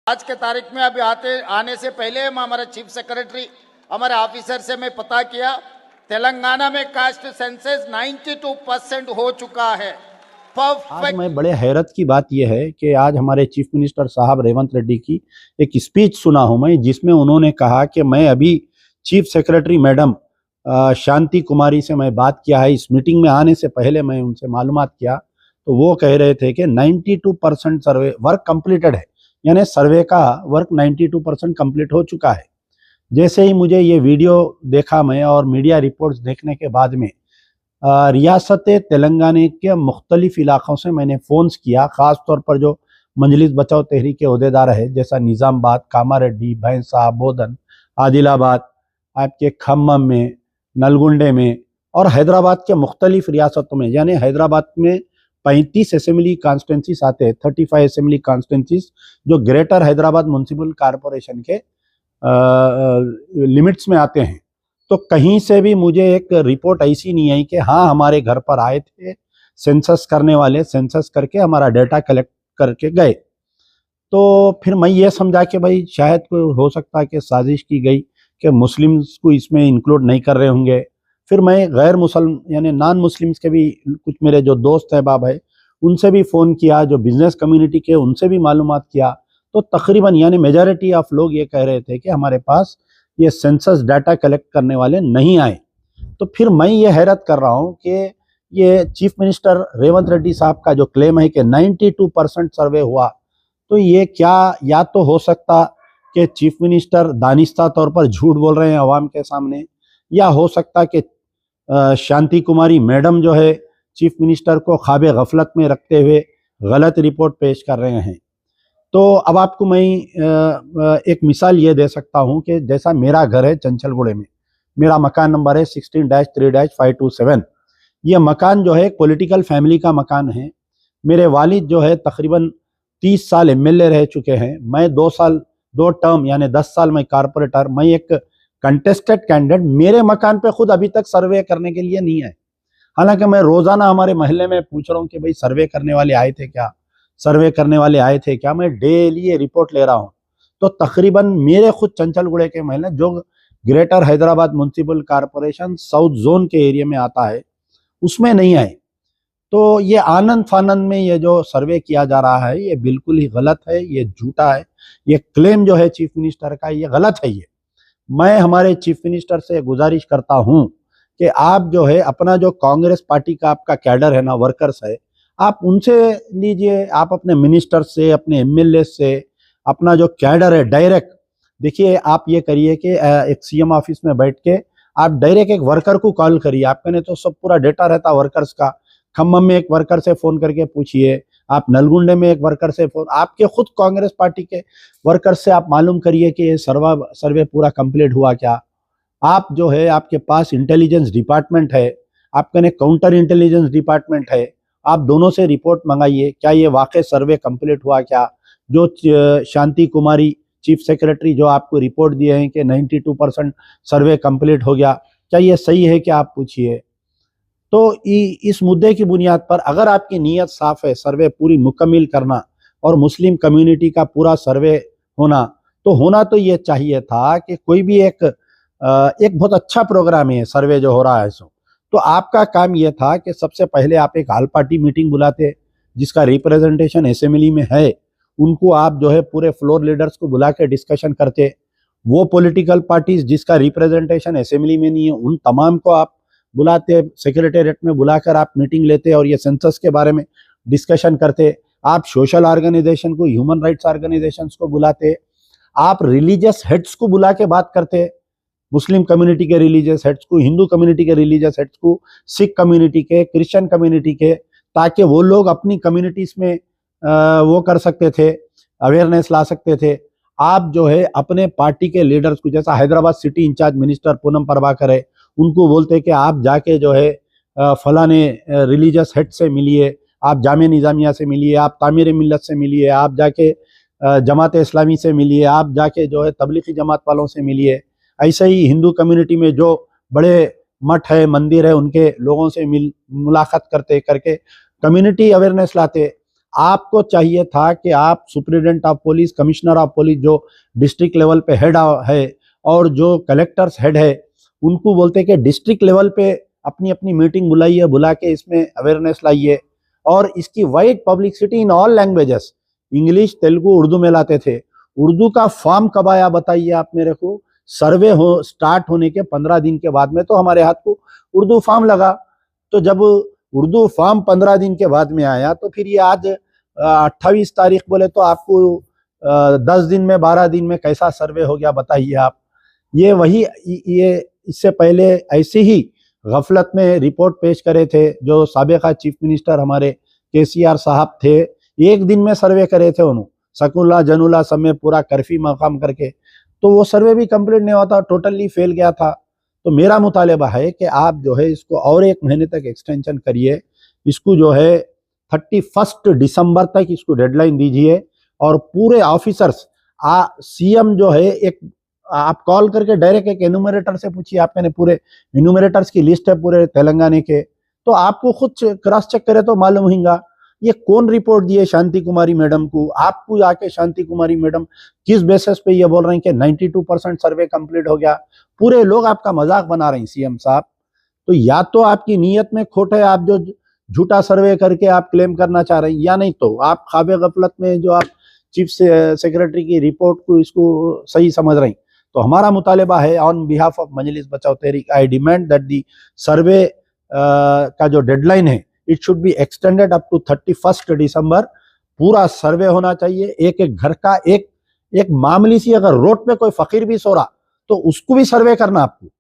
आज के तारीख में अभी आने से पहले हमारे चीफ सेक्रेटरी हमारे ऑफिसर से मैं पता किया, तेलंगाना में कास्ट सेंसस 92% हो चुका है। आज मैं बड़े हैरत की बात यह है कि आज हमारे चीफ मिनिस्टर साहब रेवंत रेड्डी की एक स्पीच सुना हूं मैं, जिसमें उन्होंने कहा कि मैं अभी चीफ सेक्रेटरी मैडम शांति कुमारी से मैं बात किया है। इस मीटिंग में आने से पहले मैं उनसे मालूमात किया तो वो कह रहे थे कि 92% सर्वे वर्क कंप्लीटेड है, यानी सर्वे का वर्क 92% कंप्लीट हो चुका है। जैसे ही मुझे ये वीडियो देखा मैं और मीडिया रिपोर्ट्स देखने के बाद में रियासत तेलंगाना के मुख्तलिफ इलाक़ों से मैंने फ़ोन्स किया, ख़ास तौर पर जो मजलिस बचाओ तहरीक के अहदेदार है, जैसा निज़ामबाद, कामारेड्डी, भैंसा, बोधन, आदिलाबाद, आपके खम्मम में, नलगुंडे में और हैदराबाद के मुख्तलिफ रियासतों में, यानी हैदराबाद में 35 असेंबली कॉन्स्टिट्यूंसीज आते हैं, 35 असेंबली कॉन्स्टिट्यूंसीज जो ग्रेटर हैदराबाद म्यूनसिपल कॉरपोरेशन के लिमिट्स में आते हैं। तो कहीं से भी मुझे एक रिपोर्ट ऐसी नहीं आई कि हाँ हमारे घर पर आए थे सेंसस करने वाले, सेंसस करके हमारा डेटा कलेक्ट करके गए। तो फिर मैं ये समझा कि भाई शायद कोई हो सकता है कि साजिश की गई कि मुस्लिम्स को इसमें इंक्लूड नहीं कर रहे होंगे। फिर मैं गैर मुसलम यानी नॉन मुस्लिम्स के भी कुछ मेरे जो दोस्त अहबाब है उनसे भी फ़ोन किया, जो बिज़नेस कम्युनिटी के उनसे भी मालूमात किया। तो तकरीबन यानी मेजॉरिटी ऑफ लोग ये कह रहे थे कि हमारे पास ये सेंसस डाटा कलेक्ट करने वाले नहीं आए। तो फिर मैं ये हैरत कर रहा हूँ कि ये चीफ मिनिस्टर रेवंत रेड्डी साहब का जो क्लेम है कि 92% सर्वे हुआ, तो ये क्या या तो हो सकता कि चीफ मिनिस्टर दानिस्ता तौर पर झूठ बोल रहे हैं अवाम के सामने, या हो सकता कि शांति कुमारी मैडम जो है चीफ मिनिस्टर को ख्वाब गफलत में रखते हुए गलत रिपोर्ट पेश कर रहे हैं। तो अब आपको मैं एक मिसाल ये दे सकता हूँ कि जैसा मेरा घर है चंचलगुड़े में, मेरा मकान नंबर है 16-3-527। ये मकान जो है एक पॉलिटिकल फैमिली का मकान है। मेरे वालिद जो है तकरीबन 30 साल एमएलए रह चुके हैं। मैं 2 टर्म यानी 10 साल में कारपोरेटर, मैं एक कंटेस्टेड कैंडिडेट। मेरे मकान पे खुद अभी तक सर्वे करने के लिए नहीं है। हालांकि मैं रोज़ाना हमारे मोहल्ले में पूछ रहा हूँ कि भाई सर्वे करने वाले आए थे क्या, सर्वे करने वाले आए थे क्या। मैं डेली ये रिपोर्ट ले रहा हूँ। तो तकरीबन मेरे खुद चंचलगुड़े के मोहल्ले जो greater Hyderabad municipal corporation south zone के एरिया में आता है उसमें नहीं आए। तो ये आनंद फानंद में ये जो सर्वे किया जा रहा है ये बिल्कुल ही गलत है, ये झूठा है। ये क्लेम जो है चीफ मिनिस्टर का ये गलत है। ये मैं हमारे चीफ मिनिस्टर से गुजारिश करता हूँ कि आप जो है अपना जो कांग्रेस पार्टी का आपका कैडर है ना, वर्कर्स है, आप उनसे लीजिए, आप अपने मिनिस्टर से, अपने एमएलए से, अपना जो कैडर है डायरेक्ट देखिए, आप ये करिए कि एक सीएम ऑफिस में बैठ के आप डायरेक्ट एक वर्कर को कॉल करिए। आपके ने तो सब पूरा डेटा रहता वर्कर्स का। खम्मम में एक वर्कर से फ़ोन करके पूछिए, आप नलगुंडे में एक वर्कर से फ़ोन, आपके खुद कांग्रेस पार्टी के वर्कर से आप मालूम करिए कि ये सर्वे पूरा कंप्लीट हुआ क्या। आप जो है आपके पास इंटेलिजेंस डिपार्टमेंट है, आपके ने काउंटर इंटेलिजेंस डिपार्टमेंट है, आप दोनों से रिपोर्ट मंगाइए क्या ये वाकई सर्वे कंप्लीट हुआ क्या। जो शांति कुमारी चीफ सेक्रेटरी जो आपको रिपोर्ट दिए हैं कि 92% सर्वे कंप्लीट हो गया, क्या ये सही है क्या, आप पूछिए। तो इस मुद्दे की बुनियाद पर अगर आपकी नीयत साफ है सर्वे पूरी मुकम्मल करना और मुस्लिम कम्युनिटी का पूरा सर्वे होना, तो होना तो ये चाहिए था कि कोई भी एक बहुत अच्छा प्रोग्राम है सर्वे जो हो रहा है सो, तो आपका काम यह था कि सबसे पहले आप एक ऑल पार्टी मीटिंग बुलाते जिसका रिप्रेजेंटेशन असेंबली में है, उनको आप जो है पूरे फ्लोर लीडर्स को बुला के डिस्कशन करते। वो पॉलिटिकल पार्टीज जिसका रिप्रेजेंटेशन असेंबली में नहीं है उन तमाम को आप बुलाते, सेक्रेटेरिएट में बुलाकर आप मीटिंग लेते और ये सेंसस के बारे में डिस्कशन करते। आप सोशल ऑर्गेनाइजेशन को, ह्यूमन राइट्स ऑर्गेनाइजेशंस को बुलाते, आप रिलीजियस हेड्स को बुला के बात करते, मुस्लिम कम्युनिटी के रिलीजियस हेड्स को, हिंदू कम्युनिटी के रिलीजियस हेड्स को, सिख कम्युनिटी के, क्रिश्चियन कम्युनिटी के, ताकि वो लोग अपनी कम्युनिटीज़ में वो कर सकते थे, अवेयरनेस ला सकते थे। आप जो है अपने पार्टी के लीडर्स को, जैसा Hyderabad city incharge minister Poonam Prabhakar है, उनको बोलते कि आप जाके जो है फलाने रिलीजियस हेड से मिलिए, आप जामे निज़ामिया से मिलिए, आप तामीर मिल्लत से मिलिए, आप जाके जमात इस्लामी से मिलिए, आप जाके जो है तबलीगी जमात वालों से मिलिए। ऐसे ही हिंदू कम्युनिटी में जो बड़े मठ है, मंदिर है, उनके लोगों से मुलाकात करके कम्युनिटी अवेयरनेस लाते। आपको चाहिए था कि आप superintendent of police, commissioner of police जो डिस्ट्रिक्ट लेवल पे हेड है और जो कलेक्टर्स हेड है, उनको बोलते कि डिस्ट्रिक्ट लेवल पे अपनी अपनी मीटिंग बुलाइए, बुला के इसमें अवेयरनेस लाइए और इसकी wide publicity in all languages, English, Telugu, Urdu में लाते थे। उर्दू का फॉर्म कब आया बताइए आप मेरे को? सर्वे स्टार्ट होने के 15 दिन के बाद में तो हमारे हाथ को उर्दू फॉर्म लगा। तो जब उर्दू फॉर्म 15 दिन के बाद में आया तो फिर ये आज 28 तारीख बोले तो आपको 10 दिन में, 12 दिन में कैसा सर्वे हो गया बताइए आप? ये इससे पहले ऐसे ही गफलत में रिपोर्ट पेश करे थे जो साबिका चीफ मिनिस्टर हमारे केसीआर साहब थे, एक दिन में सर्वे करे थे उन्होंने, सकूला जनुला सब में पूरा कर्फ्यू मकाम करके, तो वो सर्वे भी कंप्लीट नहीं होता, टोटली फेल गया था। तो मेरा मुतालिबा है कि आप जो है इसको और 1 महीने तक एक्सटेंशन करिए, इसको जो है 31 दिसंबर तक इसको डेडलाइन दीजिए और पूरे ऑफिसर्स, सीएम जो है एक आप कॉल करके डायरेक्ट एक एनुमरेटर से पूछिए, आप मैंने पूरे एनुमरेटर्स की लिस्ट है पूरे तेलंगाना के, तो आपको खुद क्रॉस चेक करे तो मालूम होगा ये कौन रिपोर्ट दिए शांति कुमारी मैडम को। आपको आके शांति कुमारी मैडम किस बेसिस पे ये बोल रहे हैं कि 92% सर्वे कंप्लीट हो गया? पूरे लोग आपका मजाक बना रहे हैं सीएम साहब। तो या तो आपकी नीयत में खोट है, आप जो झूठा सर्वे करके आप क्लेम करना चाह रहे हैं, या नहीं तो आप ख्वाबे गफलत में जो आप चीफ सेक्रेटरी की रिपोर्ट को इसको सही समझ रहे हैं। तो हमारा मुतालिबा है ऑन बिहाफ ऑफ मजलिस बचाओ तहरीक, आई डिमांड दैट दी सर्वे का जो डेडलाइन है it should be extended up to 31 December. पूरा सर्वे होना चाहिए, एक एक घर का, एक मामूली सी अगर रोड पे कोई फकीर भी सो रहा तो उसको भी सर्वे करना आपको।